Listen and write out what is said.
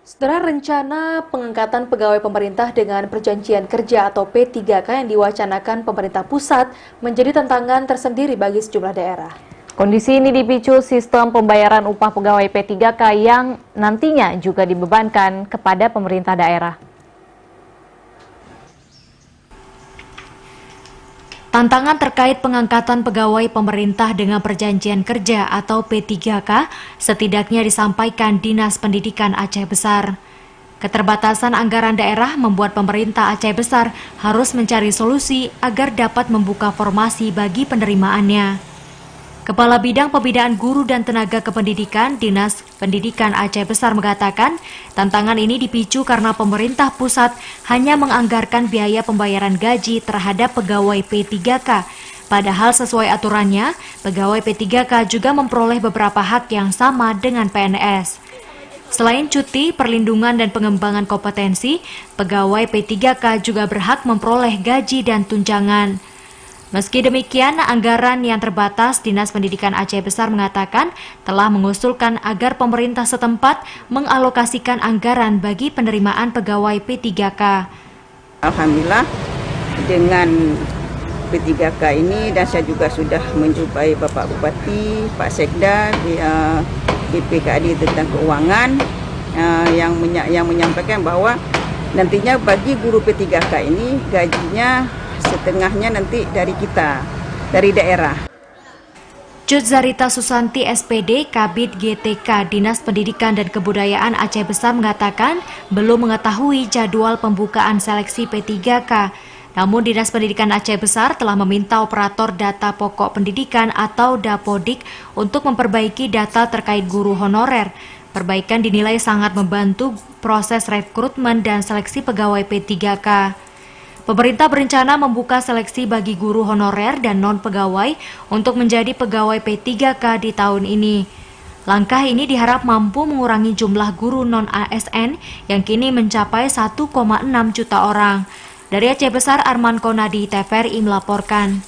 Saudara, rencana pengangkatan pegawai pemerintah dengan perjanjian kerja atau P3K yang diwacanakan pemerintah pusat menjadi tantangan tersendiri bagi sejumlah daerah. Kondisi ini dipicu sistem pembayaran upah pegawai P3K yang nantinya juga dibebankan kepada pemerintah daerah. Tantangan terkait pengangkatan pegawai pemerintah dengan perjanjian kerja atau P3K setidaknya disampaikan Dinas Pendidikan Aceh Besar. Keterbatasan anggaran daerah membuat pemerintah Aceh Besar harus mencari solusi agar dapat membuka formasi bagi penerimaannya. Kepala Bidang Pembinaan Guru dan Tenaga Kependidikan Dinas Pendidikan Aceh Besar mengatakan, tantangan ini dipicu karena pemerintah pusat hanya menganggarkan biaya pembayaran gaji terhadap pegawai P3K. Padahal sesuai aturannya, pegawai P3K juga memperoleh beberapa hak yang sama dengan PNS. Selain cuti, perlindungan dan pengembangan kompetensi, pegawai P3K juga berhak memperoleh gaji dan tunjangan. Meski demikian, anggaran yang terbatas, Dinas Pendidikan Aceh Besar mengatakan telah mengusulkan agar pemerintah setempat mengalokasikan anggaran bagi penerimaan pegawai P3K. Alhamdulillah dengan P3K ini, dan saya juga sudah menjumpai Bapak Bupati, Pak Sekda di BPKAD tentang keuangan yang menyampaikan bahwa nantinya bagi guru P3K ini gajinya setengahnya nanti dari kita, dari daerah. Cut Zarita Susanti SPD, Kabid GTK Dinas Pendidikan dan Kebudayaan Aceh Besar mengatakan belum mengetahui jadwal pembukaan seleksi P3K. Namun Dinas Pendidikan Aceh Besar telah meminta operator data pokok pendidikan atau Dapodik untuk memperbaiki data terkait guru honorer. Perbaikan dinilai sangat membantu proses rekrutmen dan seleksi pegawai P3K. Pemerintah berencana membuka seleksi bagi guru honorer dan non-pegawai untuk menjadi pegawai P3K di tahun ini. Langkah ini diharap mampu mengurangi jumlah guru non-ASN yang kini mencapai 1,6 juta orang. Dari Aceh Besar, Arman Konadi, TVRI melaporkan.